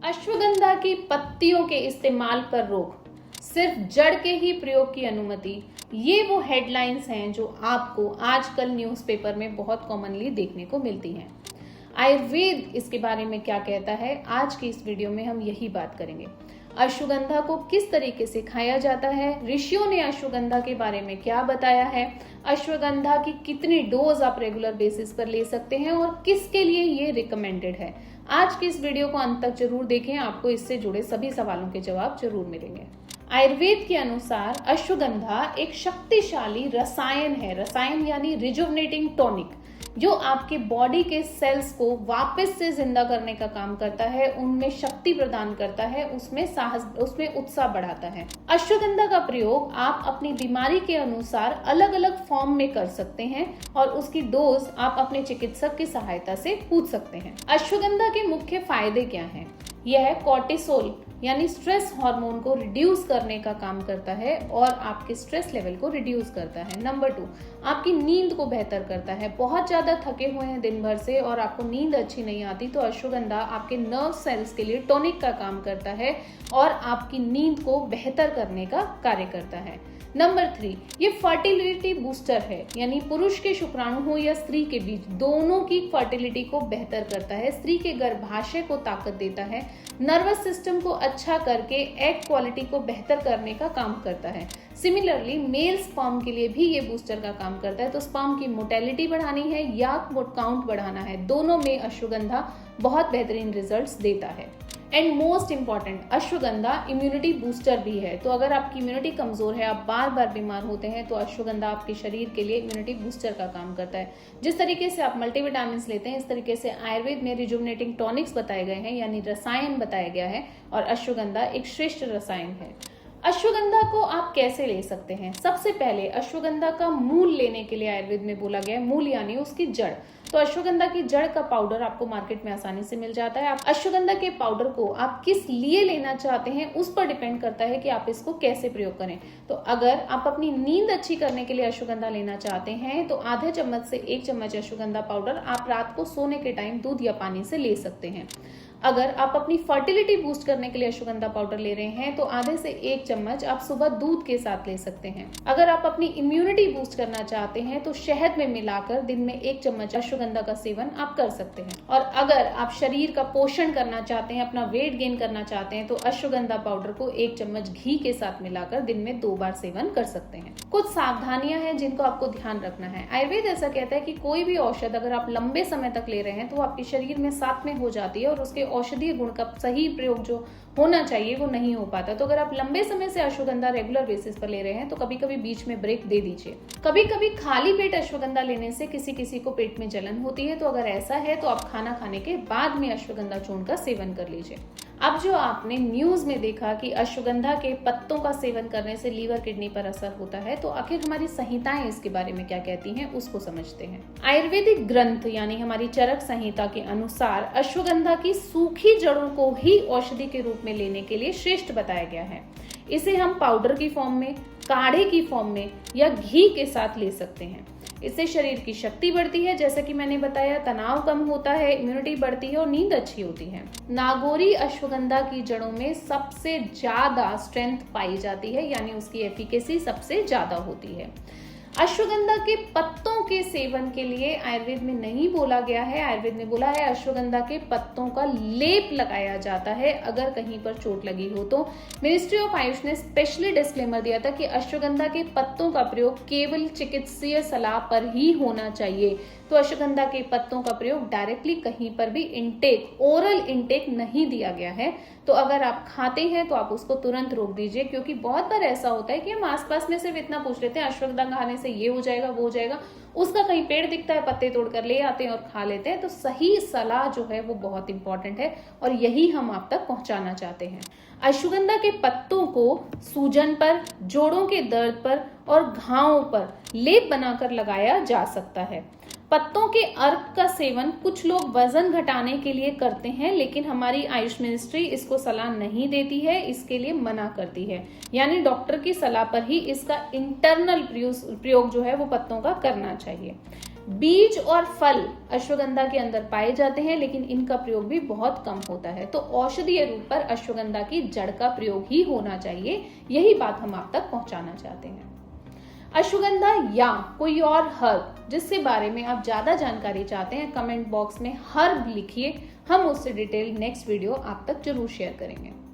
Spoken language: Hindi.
अश्वगंधा की पत्तियों के इस्तेमाल पर रोक, सिर्फ जड़ के ही प्रयोग की अनुमति। ये वो हेडलाइंस हैं जो आपको आजकल न्यूज़पेपर में बहुत कॉमनली देखने को मिलती हैं। आयुर्वेद इसके बारे में क्या कहता है, आज की इस वीडियो में हम यही बात करेंगे। अश्वगंधा को किस तरीके से खाया जाता है, ऋषियों ने अश्वगंधा के बारे में क्या बताया है, अश्वगंधा की कितनी डोज आप रेगुलर बेसिस पर ले सकते हैं और किसके लिए ये रिकमेंडेड है। आज की इस वीडियो को अंत तक जरूर देखें, आपको इससे जुड़े सभी सवालों के जवाब जरूर मिलेंगे। आयुर्वेद के अनुसार अश्वगंधा एक शक्तिशाली रसायन है, रसायन यानी रिजुवनेटिंग टॉनिक, जो आपके बॉडी के सेल्स को वापस से जिंदा करने का काम करता है, उनमें शक्ति प्रदान करता है, उसमें साहस, उसमें उत्साह बढ़ाता है। अश्वगंधा का प्रयोग आप अपनी बीमारी के अनुसार अलग अलग फॉर्म में कर सकते हैं और उसकी डोज आप अपने चिकित्सक की सहायता से पूछ सकते हैं। अश्वगंधा के मुख्य फायदे क्या हैं? यह कॉर्टिसोल यानी स्ट्रेस हार्मोन को रिड्यूस करने का काम करता है और आपके स्ट्रेस लेवल को रिड्यूस करता है। नंबर 2, आपकी नींद को बेहतर करता है। बहुत ज्यादा थके हुए हैं दिन भर से और आपको नींद अच्छी नहीं आती, तो अश्वगंधा आपके नर्व सेल्स के लिए टॉनिक का काम करता है और आपकी नींद को बेहतर करने का कार्य करता है। नंबर 3, ये फर्टिलिटी बूस्टर है, यानी पुरुष के शुक्राणु हो या स्त्री के बीच, दोनों की फर्टिलिटी को बेहतर करता है, स्त्री के गर्भाशय को ताकत देता है, नर्वस सिस्टम को अच्छा करके एग क्वालिटी को बेहतर करने का काम करता है। सिमिलरली मेल स्पर्म के लिए भी ये बूस्टर का काम करता है, तो स्पर्म की मोटेलिटी बढ़ानी है या काउंट बढ़ाना है, दोनों में अश्वगंधा बहुत बेहतरीन रिजल्ट्स देता है। And most important, ashwagandha immunity booster भी है, तो अगर आपकी इम्यूनिटी कमजोर है, आप बार बार बीमार होते हैं, तो अश्वगंधा आपके शरीर के लिए इम्यूनिटी बूस्टर का काम करता है। जिस तरीके से आप मल्टीविटामिन लेते हैं, इस तरीके से आयुर्वेद में रिजुवनेटिंग टॉनिक्स बताए गए हैं, यानी रसायन बताया गया है, और अश्वगंधा एक श्रेष्ठ रसायन है। अश्वगंधा को आप कैसे ले सकते हैं? सबसे पहले अश्वगंधा का मूल लेने के लिए आयुर्वेद में बोला गया है, मूल यानी उसकी जड़। तो अश्वगंधा की जड़ का पाउडर आपको मार्केट में आसानी से मिल जाता है। आप अश्वगंधा के पाउडर को आप किस लिए लेना चाहते हैं उस पर डिपेंड करता है कि आप इसको कैसे प्रयोग करें। तो अगर आप अपनी नींद अच्छी करने के लिए अश्वगंधा लेना चाहते हैं, तो आधे चम्मच से 1 चम्मच अश्वगंधा पाउडर आप रात को सोने के टाइम दूध या पानी से ले सकते हैं। अगर आप अपनी फर्टिलिटी बूस्ट करने के लिए अश्वगंधा पाउडर ले रहे हैं, तो आधे से 1 चम्मच आप सुबह दूध के साथ ले सकते हैं। अगर आप अपनी इम्यूनिटी बूस्ट करना चाहते हैं, तो शहद में मिलाकर दिन में 1 चम्मच अश्वगंधा का सेवन आप कर सकते हैं। और अगर आप शरीर का पोषण करना चाहते हैं, अपना वेट गेन करना चाहते हैं, तो अश्वगंधा पाउडर को 1 चम्मच घी के साथ मिलाकर दिन में 2 बार सेवन कर सकते हैं। कुछ सावधानियां हैं जिनको आपको ध्यान रखना है। आयुर्वेद ऐसा कहता है कि कोई भी औषध अगर आप लंबे समय तक ले रहे हैं, तो वो आपके शरीर में साथ में हो जाती है और उसके औषधीय गुण का सही प्रयोग जो होना चाहिए वो नहीं हो पाता। तो अगर आप लंबे समय से अश्वगंधा रेगुलर बेसिस पर ले रहे हैं, तो कभी कभी बीच में ब्रेक दे दीजिए। कभी कभी खाली पेट अश्वगंधा लेने से किसी किसी को पेट में जलन होती है, तो अगर ऐसा है तो आप खाना खाने के बाद में अश्वगंधा चूर्ण का सेवन कर लीजिए। अब जो आपने न्यूज में देखा कि अश्वगंधा के पत्तों का सेवन करने से लीवर किडनी पर असर होता है, तो आखिर हमारी संहिताएं इसके बारे में क्या कहती हैं उसको समझते हैं। आयुर्वेदिक ग्रंथ यानी हमारी चरक संहिता के अनुसार अश्वगंधा की सूखी जड़ों को ही औषधि के रूप में लेने के लिए श्रेष्ठ बताया गया है। इसे हम पाउडर की फॉर्म में, काढ़े की फॉर्म में या घी के साथ ले सकते हैं। इससे शरीर की शक्ति बढ़ती है, जैसे कि मैंने बताया, तनाव कम होता है, इम्यूनिटी बढ़ती है और नींद अच्छी होती है। नागौरी अश्वगंधा की जड़ों में सबसे ज्यादा स्ट्रेंथ पाई जाती है, यानी उसकी एफिकेसी सबसे ज्यादा होती है। अश्वगंधा के पत्तों के सेवन के लिए आयुर्वेद में नहीं बोला गया है। आयुर्वेद में बोला है अश्वगंधा के पत्तों का लेप लगाया जाता है अगर कहीं पर चोट लगी हो तो। मिनिस्ट्री ऑफ आयुष ने स्पेशली डिस्क्लेमर दिया था कि अश्वगंधा के पत्तों का प्रयोग केवल चिकित्सीय सलाह पर ही होना चाहिए। तो अश्वगंधा के पत्तों का प्रयोग डायरेक्टली कहीं पर भी इंटेक, ओरल इंटेक नहीं दिया गया है। तो अगर आप खाते हैं तो आप उसको तुरंत रोक दीजिए, क्योंकि बहुत बार ऐसा होता है कि हम आसपास में सिर्फ इतना पूछ लेते हैं अश्वगंधा खाने से ये हो जाएगा वो हो जाएगा, उसका कहीं पेड़ दिखता है, पत्ते तोड़कर ले आते हैं और खा लेते हैं। तो सही सलाह जो है वो बहुत इंपॉर्टेंट है और यही हम आप तक पहुंचाना चाहते हैं। अश्वगंधा के पत्तों को सूजन पर, जोड़ों के दर्द पर और घावों पर लेप बनाकर लगाया जा सकता है। पत्तों के अर्क का सेवन कुछ लोग वजन घटाने के लिए करते हैं, लेकिन हमारी आयुष मिनिस्ट्री इसको सलाह नहीं देती है, इसके लिए मना करती है। यानी डॉक्टर की सलाह पर ही इसका इंटरनल प्रयोग जो है वो पत्तों का करना चाहिए। बीज और फल अश्वगंधा के अंदर पाए जाते हैं, लेकिन इनका प्रयोग भी बहुत कम होता है। तो औषधीय रूप पर अश्वगंधा की जड़ का प्रयोग ही होना चाहिए, यही बात हम आप तक पहुंचाना चाहते हैं। अश्वगंधा या कोई और हर्ब जिसके बारे में आप ज्यादा जानकारी चाहते हैं, कमेंट बॉक्स में हर्ब लिखिए, हम उससे डिटेल नेक्स्ट वीडियो आप तक जरूर शेयर करेंगे।